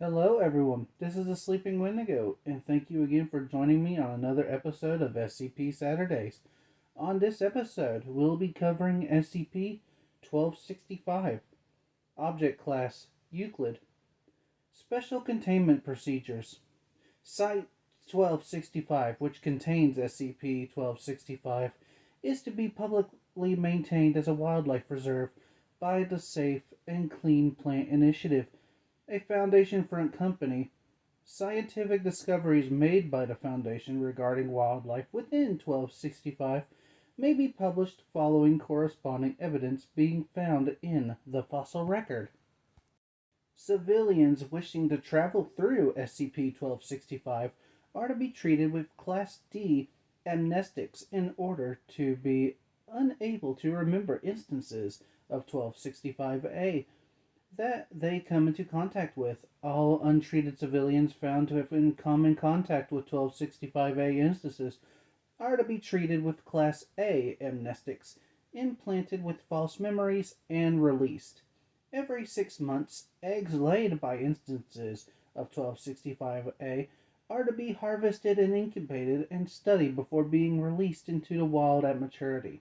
Hello, everyone. This is the Sleeping Wendigo, and thank you again for joining me on another episode of SCP-Saturdays. On this episode, we'll be covering SCP-1265, Object Class Euclid, Special Containment Procedures. Site 1265, which contains SCP-1265, is to be publicly maintained as a wildlife reserve by the Safe and Clean Plant Initiative, a Foundation front company. Scientific discoveries made by the Foundation regarding wildlife within 1265 may be published following corresponding evidence being found in the fossil record. Civilians wishing to travel through SCP 1265 are to be treated with Class D amnestics in order to be unable to remember instances of 1265A that they come into contact with. All untreated civilians found to have come in contact with 1265A instances are to be treated with Class A amnestics, implanted with false memories, and released. Every 6 months, eggs laid by instances of 1265A are to be harvested and incubated and studied before being released into the wild at maturity.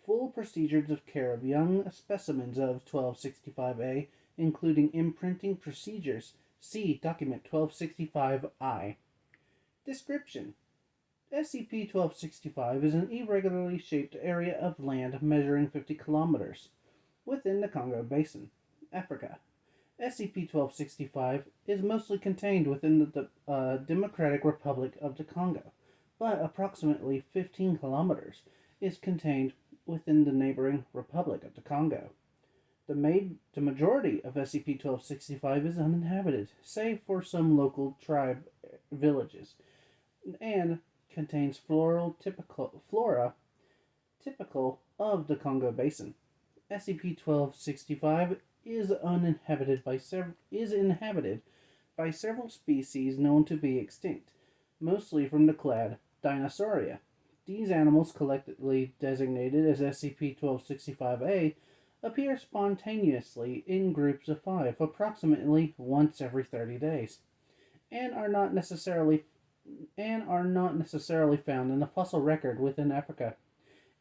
Full procedures of care of young specimens of 1265A, including imprinting procedures. See Document 1265I. Description: SCP-1265 is an irregularly shaped area of land measuring 50 kilometers within the Congo Basin, Africa. SCP-1265 is mostly contained within the Democratic Republic of the Congo, but approximately 15 kilometers is contained within the neighboring Republic of the Congo. The majority of SCP-1265 is uninhabited, save for some local tribe villages, and contains flora typical of the Congo Basin. SCP-1265 is inhabited by several species known to be extinct, mostly from the clade Dinosauria. These animals, collectively designated as SCP-1265A, appear spontaneously in groups of 5, approximately once every 30 days, and are not necessarily found in the fossil record within Africa.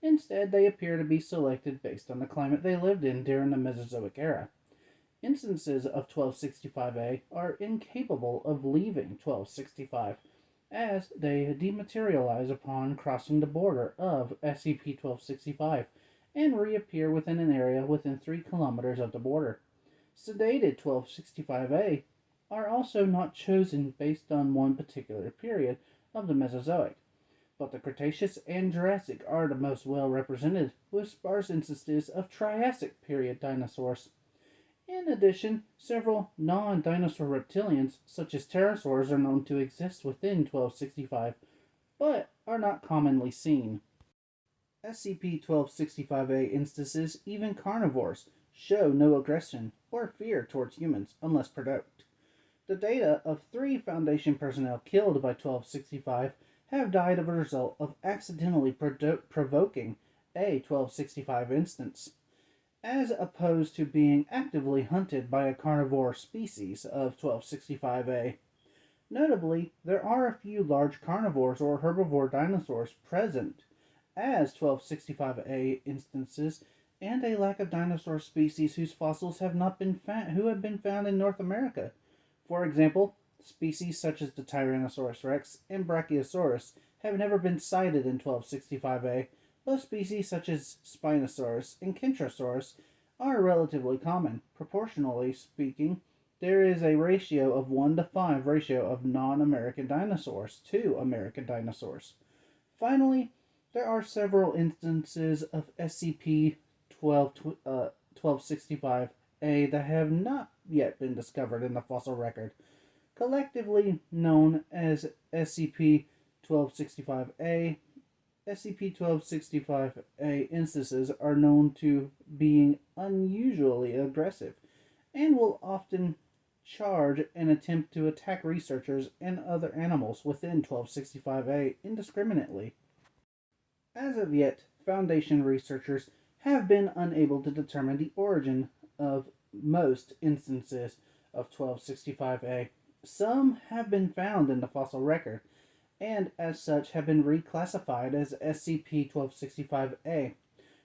Instead, they appear to be selected based on the climate they lived in during the Mesozoic era. Instances of 1265A are incapable of leaving 1265, as they dematerialize upon crossing the border of SCP-1265 and reappear within an area within 3 kilometers of the border. Sedated 1265A are also not chosen based on one particular period of the Mesozoic, but the Cretaceous and Jurassic are the most well represented, with sparse instances of Triassic period dinosaurs. In addition, several non-dinosaur reptilians, such as pterosaurs, are known to exist within 1265, but are not commonly seen. SCP-1265A instances, even carnivores, show no aggression or fear towards humans unless provoked. The data of 3 Foundation personnel killed by 1265 have died as a result of accidentally provoking a 1265 instance, as opposed to being actively hunted by a carnivore species of 1265A. Notably, there are a few large carnivores or herbivore dinosaurs present as 1265A instances, and a lack of dinosaur species whose fossils have been found in North America. For example, species such as the Tyrannosaurus rex and Brachiosaurus have never been cited in 1265A, but species such as Spinosaurus and Kentrosaurus are relatively common. Proportionally speaking, there is a ratio of 1 to 5 ratio of non-American dinosaurs to American dinosaurs. Finally, there are several instances of SCP-1265A that have not yet been discovered in the fossil record. Collectively known as SCP-1265A, SCP-1265A instances are known to being unusually aggressive and will often charge and attempt to attack researchers and other animals within 1265A indiscriminately. As of yet, Foundation researchers have been unable to determine the origin of most instances of 1265A. Some have been found in the fossil record, and as such have been reclassified as SCP-1265A.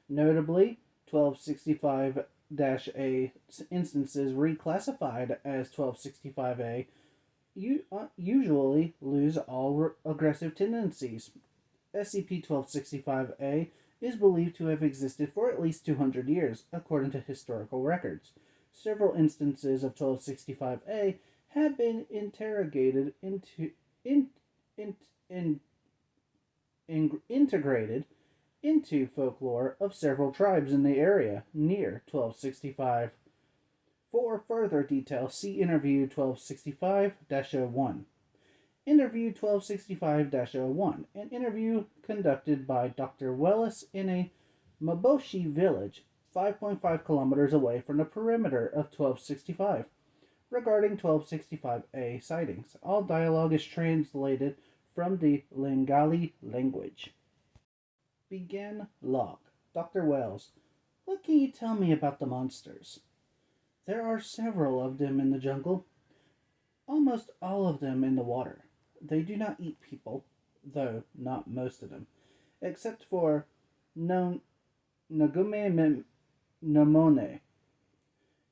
Notably, 1265-A instances reclassified as 1265A usually lose all aggressive tendencies. SCP-1265-A is believed to have existed for at least 200 years, according to historical records. Several instances of 1265-A have been integrated into folklore of several tribes in the area near 1265. For further details, see Interview 1265-01. Interview 1265-01, an interview conducted by Dr. Wells in a Maboshi village 5.5 kilometers away from the perimeter of 1265, regarding 1265A sightings. All dialogue is translated from the Lengali language. Begin log. Dr. Wells, what can you tell me about the monsters? There are several of them in the jungle, almost all of them in the water. They do not eat people, though not most of them, except for Nagume Namone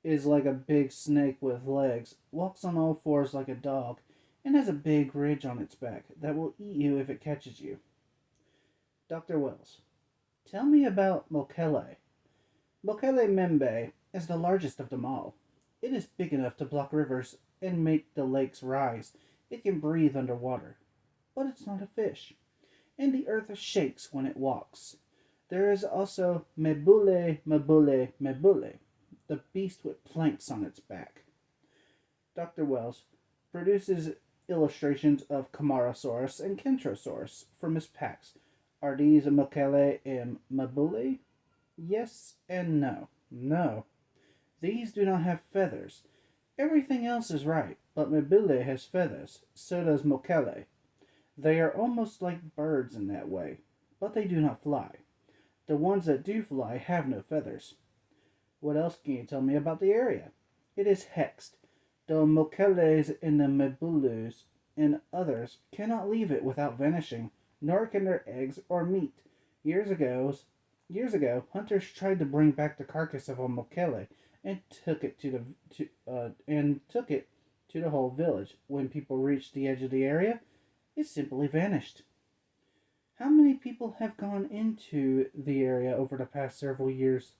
is like a big snake with legs, walks on all fours like a dog, and has a big ridge on its back that will eat you if it catches you. Dr. Wells, tell me about Mokele. Mokele Membe is the largest of them all. It is big enough to block rivers and make the lakes rise. It can breathe underwater, but it's not a fish, and the earth shakes when it walks. There is also Mebule, the beast with planks on its back. Dr. Wells produces illustrations of Camarasaurus and Kentrosaurus from his packs. Are these Mokele and Mebule? Yes and no. No. These do not have feathers. Everything else is right, but Mebule has feathers. So does Mokele. They are almost like birds in that way, but they do not fly. The ones that do fly have no feathers. What else can you tell me about the area? It is hexed. The Mokeles and the Mebulus and others cannot leave it without vanishing, nor can their eggs or meat. Years ago, hunters tried to bring back the carcass of a Mokele and took it to the whole village. When people reached the edge of the area, it simply vanished. How many people have gone into the area over the past several years?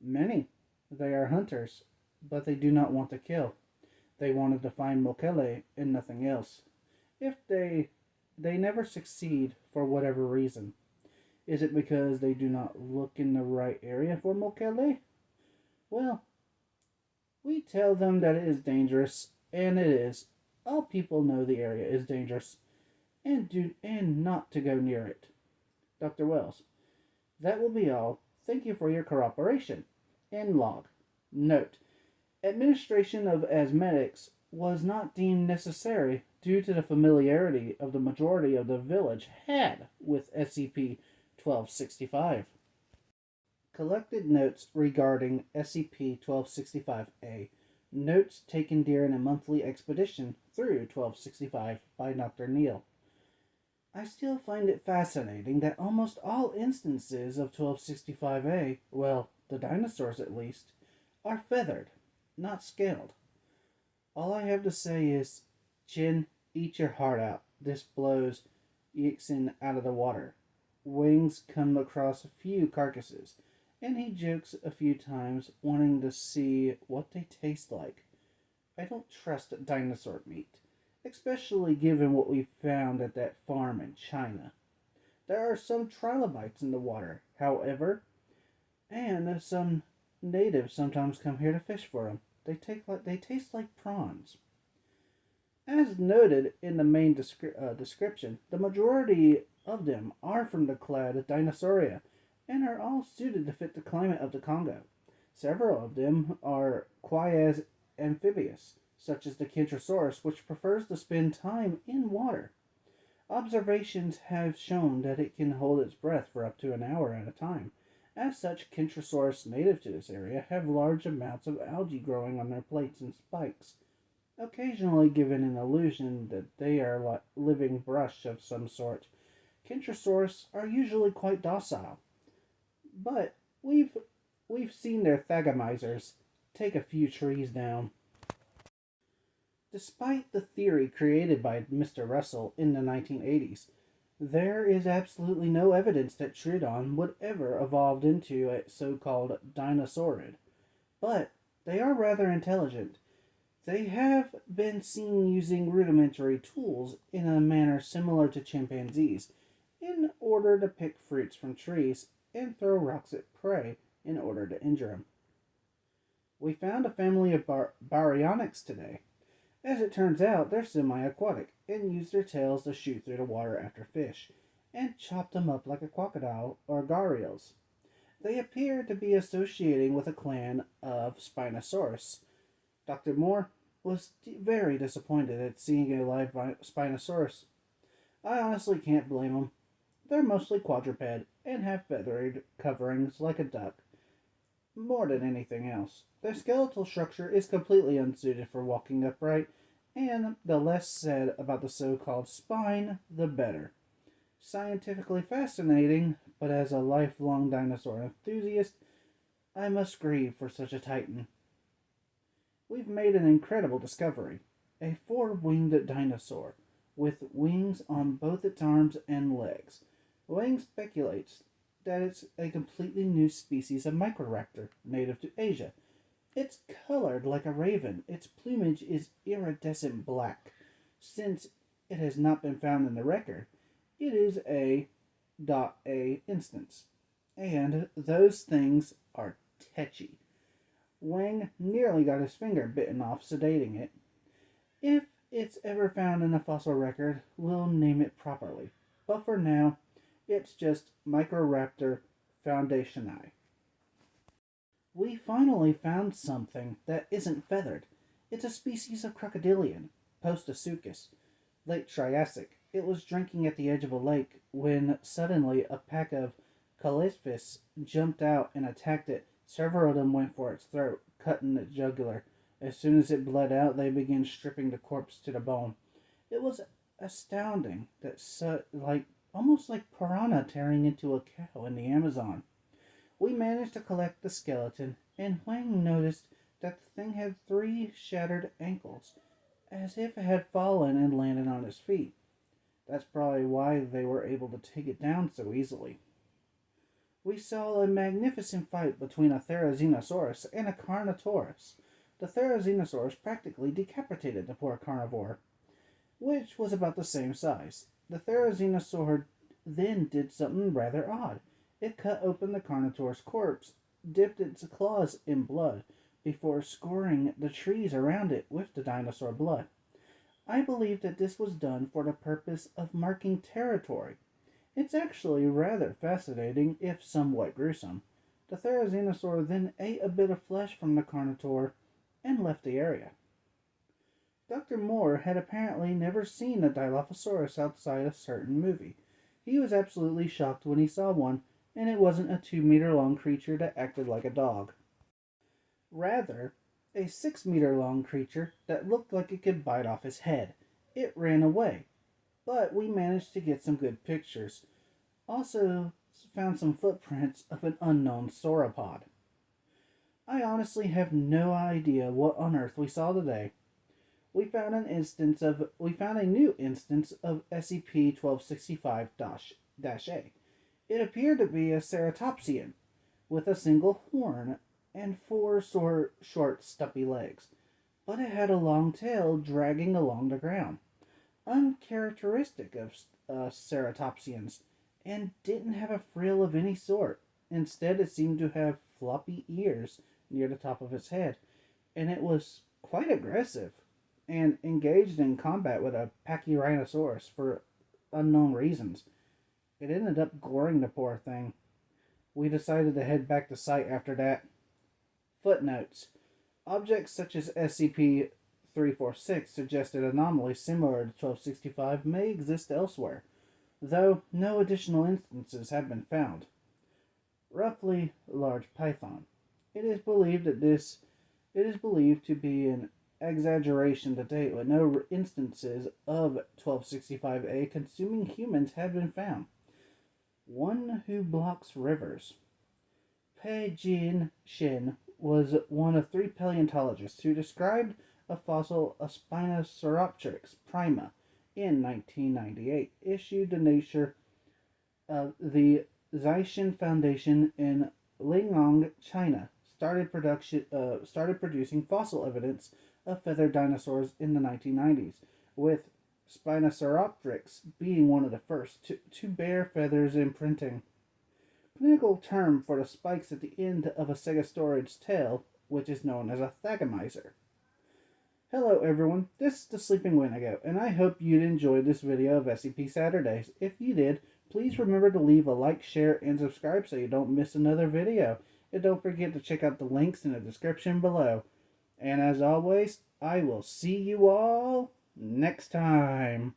Many. They are hunters, but they do not want to kill. They wanted to find Mokele and nothing else. If they never succeed for whatever reason. Is it because they do not look in the right area for Mokele? Well, we tell them that it is dangerous, and it is. All people know the area is dangerous, and not to go near it. Dr. Wells, that will be all. Thank you for your cooperation. End log. Note: administration of asthmatics was not deemed necessary due to the familiarity of the majority of the village had with SCP-1265. Collected notes regarding SCP-1265-A. Notes taken during a monthly expedition through 1265 by Dr. Neal. I still find it fascinating that almost all instances of 1265-A, well, the dinosaurs at least, are feathered, not scaled. All I have to say is, Chin, eat your heart out. This blows Yixin out of the water. Wings come across a few carcasses, and he jokes a few times, wanting to see what they taste like. I don't trust dinosaur meat, especially given what we found at that farm in China. There are some trilobites in the water, however, and some natives sometimes come here to fish for them. They taste like prawns. As noted in the main description, the majority of them are from the clade Dinosauria and are all suited to fit the climate of the Congo. Several of them are quasi-amphibious, such as the Kentrosaurus, which prefers to spend time in water. Observations have shown that it can hold its breath for up to an hour at a time, As such, Kentrosaurus native to this area have large amounts of algae growing on their plates and spikes, occasionally giving an illusion that they are like living brush of some sort. Kentrosaurus are usually quite docile, but we've seen their thagamizers take a few trees down. Despite the theory created by Mr. Russell in the 1980s, there is absolutely no evidence that Troodon would ever evolve into a so-called dinosaurid, but they are rather intelligent. They have been seen using rudimentary tools in a manner similar to chimpanzees in order to pick fruits from trees and throw rocks at prey in order to injure them. We found a family of baryonyx today. As it turns out, they're semi-aquatic and use their tails to shoot through the water after fish and chop them up like a crocodile or gharials. They appear to be associating with a clan of Spinosaurus. Dr. Moore was very disappointed at seeing a live Spinosaurus. I honestly can't blame him. They're mostly quadruped and have feathered coverings like a duck, more than anything else. Their skeletal structure is completely unsuited for walking upright, and the less said about the so-called spine, the better. Scientifically fascinating, but as a lifelong dinosaur enthusiast, I must grieve for such a titan. We've made an incredible discovery. A four-winged dinosaur, with wings on both its arms and legs. Wang speculates that it's a completely new species of Microraptor, native to Asia. It's colored like a raven. Its plumage is iridescent black. Since it has not been found in the record, it is a instance. And those things are tetchy. Wang nearly got his finger bitten off sedating it. If it's ever found in a fossil record, we'll name it properly. But for now, it's just Microraptor foundationii. We finally found something that isn't feathered. It's a species of crocodilian, Postosuchus, late Triassic. It was drinking at the edge of a lake when suddenly a pack of Calliphis jumped out and attacked it. Several of them went for its throat, cutting its jugular. As soon as it bled out, they began stripping the corpse to the bone. It was astounding that almost like piranha tearing into a cow in the Amazon. We managed to collect the skeleton, and Huang noticed that the thing had 3 shattered ankles, as if it had fallen and landed on its feet. That's probably why they were able to take it down so easily. We saw a magnificent fight between a Therizinosaurus and a Carnotaurus. The Therizinosaurus practically decapitated the poor carnivore, which was about the same size. The Therizinosaur then did something rather odd. It cut open the Carnotaur's corpse, dipped its claws in blood, before scoring the trees around it with the dinosaur blood. I believe that this was done for the purpose of marking territory. It's actually rather fascinating, if somewhat gruesome. The Therizinosaur then ate a bit of flesh from the Carnotaur and left the area. Dr. Moore had apparently never seen a Dilophosaurus outside a certain movie. He was absolutely shocked when he saw one, and it wasn't a 2-meter long creature that acted like a dog. Rather, a 6-meter long creature that looked like it could bite off his head. It ran away, but we managed to get some good pictures. Also found some footprints of an unknown sauropod. I honestly have no idea what on earth we saw today. We found a new instance of SCP-1265-A. It appeared to be a ceratopsian with a single horn and 4 short, stumpy legs, but it had a long tail dragging along the ground, uncharacteristic of ceratopsians, and didn't have a frill of any sort. Instead, it seemed to have floppy ears near the top of its head, and it was quite aggressive and engaged in combat with a Pachyrhinosaurus for unknown reasons. It ended up goring the poor thing. We decided to head back to site after that. Footnotes. Objects such as SCP-346 suggest that anomalies similar to 1265 may exist elsewhere, though no additional instances have been found. roughly a large python. It is believed that this it is believed to be an exaggeration to date, with no instances of 1265A consuming humans have been found. One who blocks rivers. Pei Jin Shin was one of three paleontologists who described a fossil of Spinoceropteryx prima in 1998, issued to Nature of the Zhaixin Foundation in Lingyang, China. Started producing fossil evidence of feathered dinosaurs in the 1990s, with Spinoceropteryx being one of the first to bear feathers imprinting. Clinical term for the spikes at the end of a stegosaur's tail, which is known as a thagomizer. Hello everyone, this is the Sleeping Wendigo, and I hope you'd enjoyed this video of SCP-Saturdays. If you did, please remember to leave a like, share, and subscribe so you don't miss another video. And don't forget to check out the links in the description below. And as always, I will see you all next time.